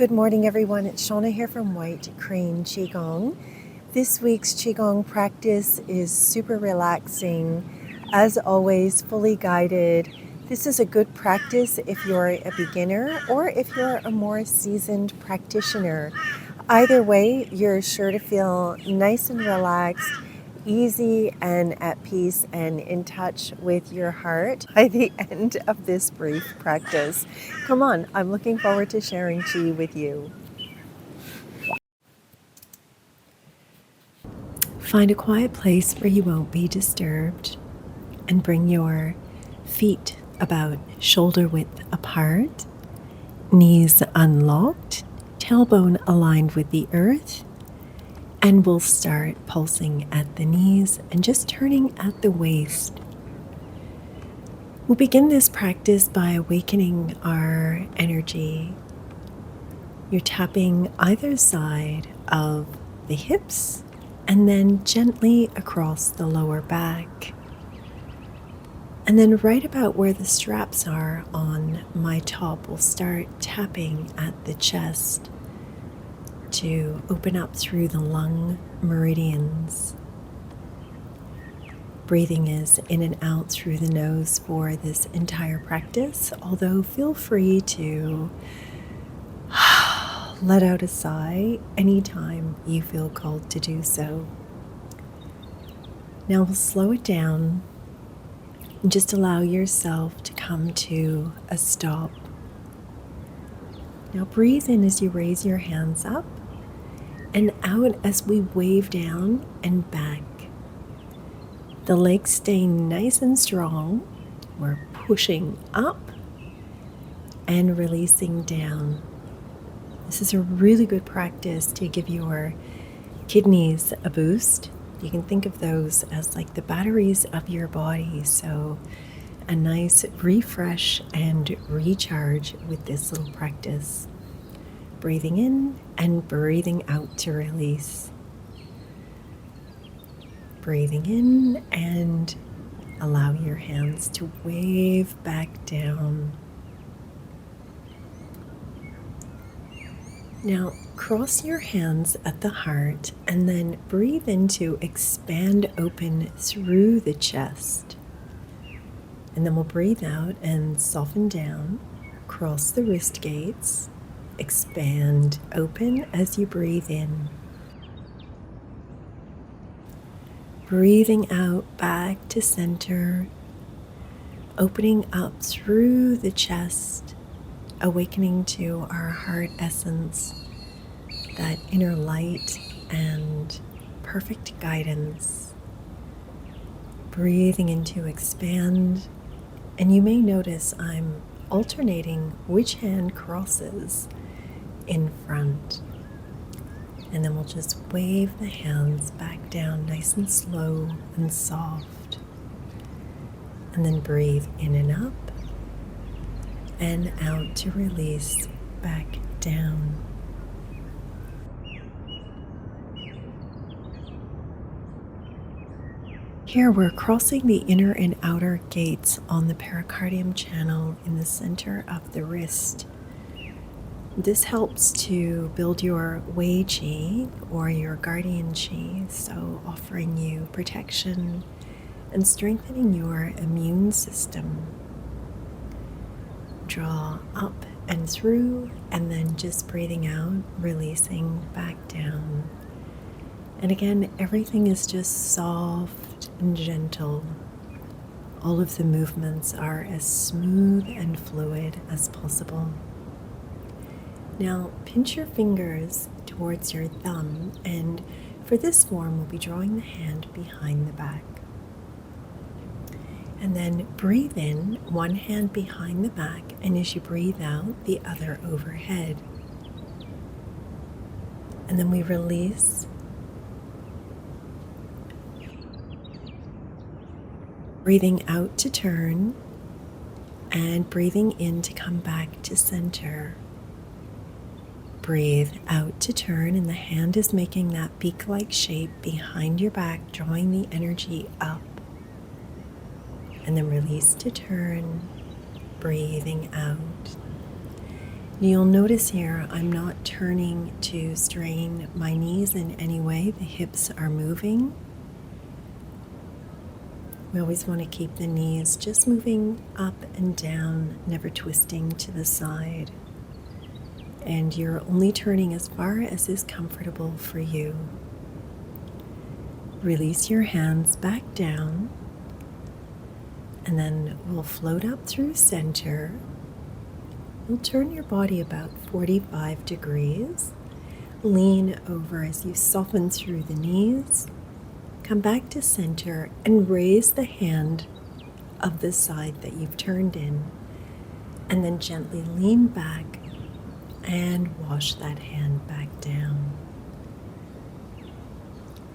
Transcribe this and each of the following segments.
Good morning, everyone. It's Shawna here from White Crane Qigong. This week's Qigong practice is super relaxing. As always, fully guided. This is a good practice if you're a beginner or if you're a more seasoned practitioner. Either way, you're sure to feel nice and relaxed, easy and at peace and in touch with your heart by the end of this brief practice. Come on, I'm looking forward to sharing Qi with you. Find a quiet place where you won't be disturbed and bring your feet about shoulder width apart, knees unlocked, tailbone aligned with the earth, and we'll start pulsing at the knees and just turning at the waist. We'll begin this practice by awakening our energy. You're tapping either side of the hips and then gently across the lower back. And then right about where the straps are on my top, we'll start tapping at the chest to open up through the lung meridians. Breathing is in and out through the nose for this entire practice, although feel free to let out a sigh anytime you feel called to do so. Now we'll slow it down and just allow yourself to come to a stop. Now breathe in as you raise your hands up and out as we wave down and back. The legs stay nice and strong. We're pushing up and releasing down. This is a really good practice to give your kidneys a boost. You can think of those as like the batteries of your body. So a nice refresh and recharge with this little practice. Breathing in and breathing out to release. Breathing in and allow your hands to wave back down. Now cross your hands at the heart and then breathe in to expand open through the chest. And then we'll breathe out and soften down, cross the wrist gates, expand open as you breathe in. Breathing out back to center, opening up through the chest, awakening to our heart essence, that inner light and perfect guidance. Breathing in to expand, and you may notice I'm alternating which hand crosses in front. And then we'll just wave the hands back down nice and slow and soft. And then breathe in and up and out to release back down. Here we're crossing the inner and outer gates on the pericardium channel in the center of the wrist. This helps to build your Wei Qi or your guardian Qi, so offering you protection and strengthening your immune system. Draw up and through, and then just breathing out, releasing back down. And again, everything is just soft and gentle. All of the movements are as smooth and fluid as possible. Now, pinch your fingers towards your thumb, and for this form, we'll be drawing the hand behind the back. And then breathe in, one hand behind the back, and as you breathe out, the other overhead. And then we release. Breathing out to turn, and breathing in to come back to center. Breathe out to turn, and the hand is making that beak-like shape behind your back, drawing the energy up. And then release to turn, breathing out. You'll notice here I'm not turning to strain my knees in any way. The hips are moving. We always want to keep the knees just moving up and down, never twisting to the side. And you're only turning as far as is comfortable for you. Release your hands back down, and then we'll float up through center. You'll turn your body about 45 degrees. Lean over as you soften through the knees. Come back to center and raise the hand of the side that you've turned in. And then gently lean back and wash that hand back down.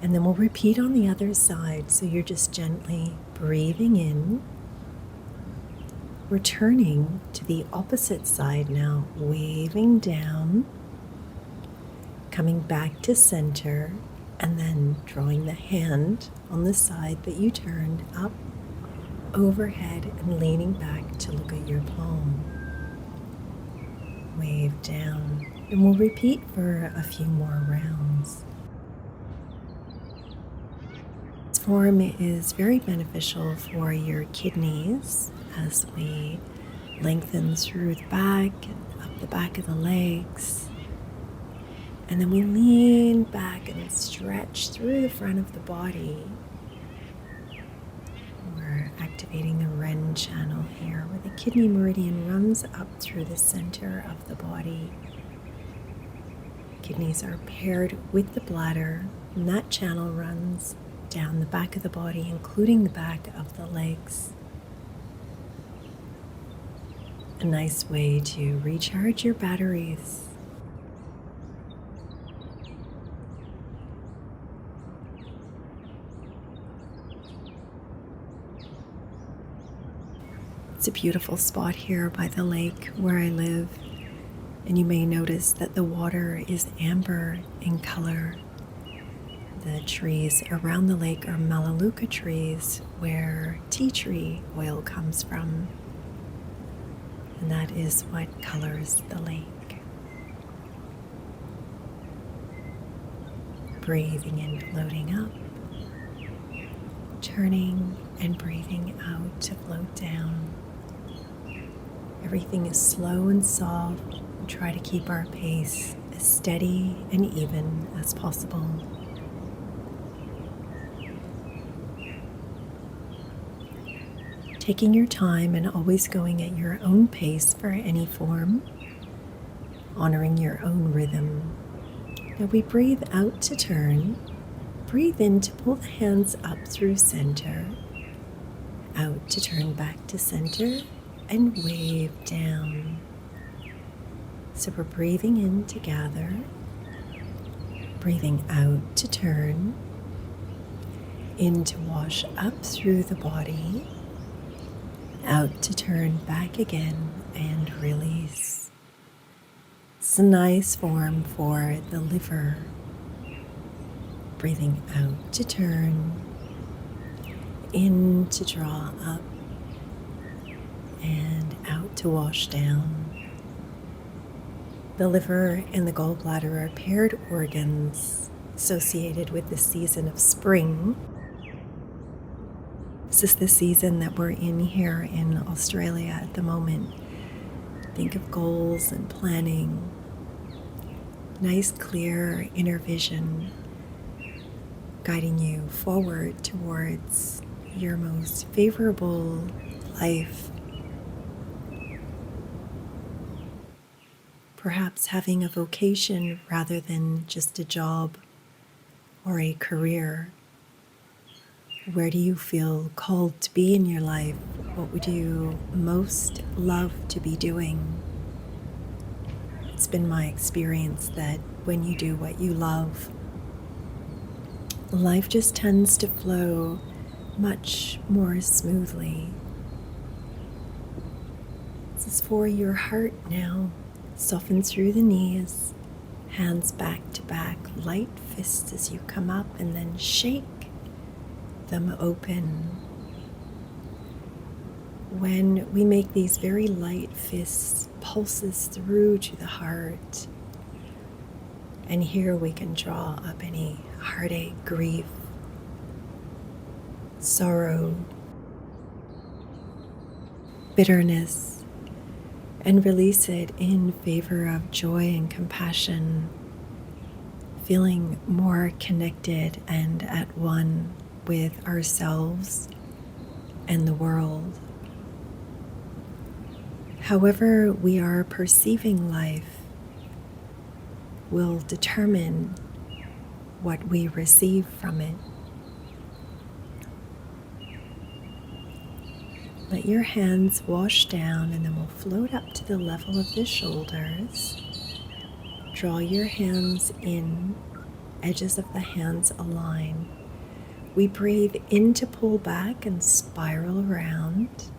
And then we'll repeat on the other side. So you're just gently breathing in. Returning to the opposite side now, waving down, coming back to center, and then drawing the hand on the side that you turned up, overhead, and leaning back to look at your palm. Wave down, and we'll repeat for a few more rounds. This form is very beneficial for your kidneys as we lengthen through the back and up the back of the legs. And then we lean back and stretch through the front of the body. We're activating the Ren channel here, where the kidney meridian runs up through the center of the body. Kidneys are paired with the bladder, and that channel runs down the back of the body, including the back of the legs. A nice way to recharge your batteries. It's a beautiful spot here by the lake where I live, and you may notice that the water is amber in color. The trees around the lake are melaleuca trees, where tea tree oil comes from. And that is what colors the lake. Breathing in, floating up, turning and breathing out to float down. Everything is slow and soft. We try to keep our pace as steady and even as possible. Taking your time and always going at your own pace for any form, honoring your own rhythm. Now we breathe out to turn, breathe in to pull the hands up through center, out to turn back to center, and wave down. So we're breathing in to gather, breathing out to turn, in to wash up through the body, out to turn back again and release. It's a nice form for the liver. Breathing out to turn, in to draw up, and out to wash down. The liver and the gallbladder are paired organs associated with the season of spring. This is the season that we're in here in Australia at the moment. Think of goals and planning. Nice, clear inner vision guiding you forward towards your most favorable life. Perhaps having a vocation rather than just a job or a career. Where do you feel called to be in your life? What would you most love to be doing? It's been my experience that when you do what you love, life just tends to flow much more smoothly. This is for your heart now. Soften through the knees, hands back to back, light fists as you come up, and then shake them open. When we make these very light fists pulses through to the heart. And here we can draw up any heartache, grief, sorrow, bitterness, and release it in favor of joy and compassion, feeling more connected and at one with ourselves and the world. However we are perceiving life will determine what we receive from it. Let your hands wash down and then we'll float up to the level of the shoulders. Draw your hands in, edges of the hands align. We breathe in to pull back and spiral around.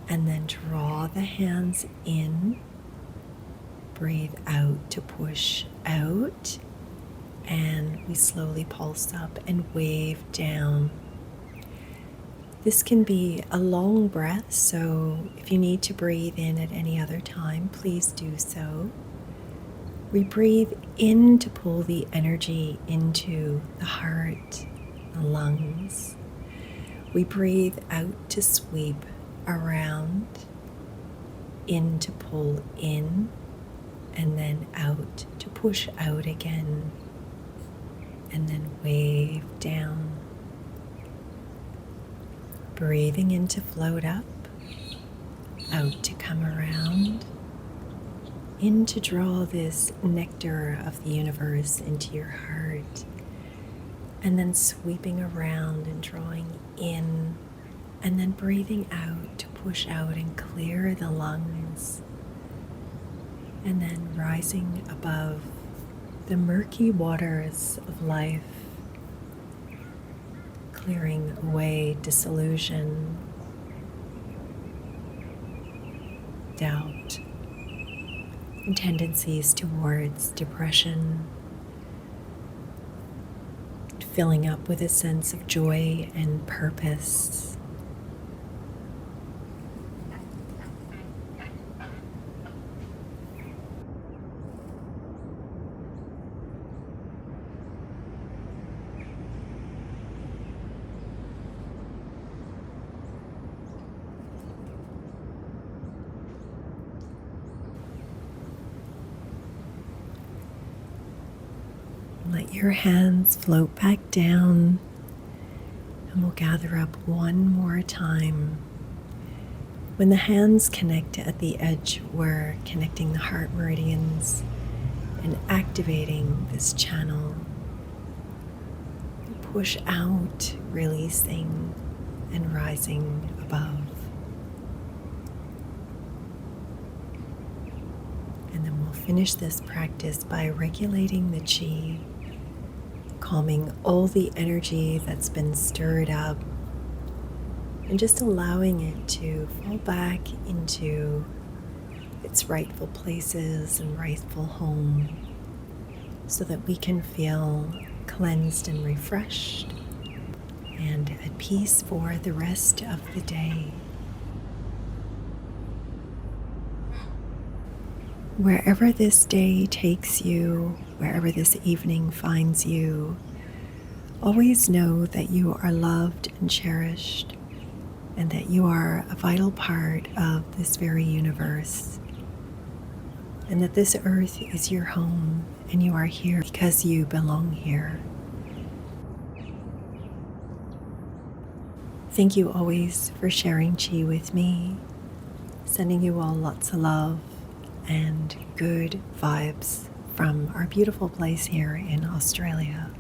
And then draw the hands in. Breathe out to push out. And we slowly pulse up and wave down. This can be a long breath, so if you need to breathe in at any other time, please do so. We breathe in to pull the energy into the heart, the lungs. We breathe out to sweep around, in to pull in, and then out to push out again, and then wave down. Breathing in to float up, out to come around, in to draw this nectar of the universe into your heart, and then sweeping around and drawing in, and then breathing out to push out and clear the lungs, and then rising above the murky waters of life, clearing away disillusion, doubt, and tendencies towards depression, filling up with a sense of joy and purpose. Let your hands float back down, and we'll gather up one more time. When the hands connect at the edge, we're connecting the heart meridians and activating this channel. Push out, releasing and rising above. And then we'll finish this practice by regulating the chi, calming all the energy that's been stirred up, and just allowing it to fall back into its rightful places and rightful home, so that we can feel cleansed and refreshed and at peace for the rest of the day. Wherever this day takes you, wherever this evening finds you, always know that you are loved and cherished, and that you are a vital part of this very universe, and that this earth is your home, and you are here because you belong here. Thank you always for sharing chi with me, sending you all lots of love and good vibes from our beautiful place here in Australia.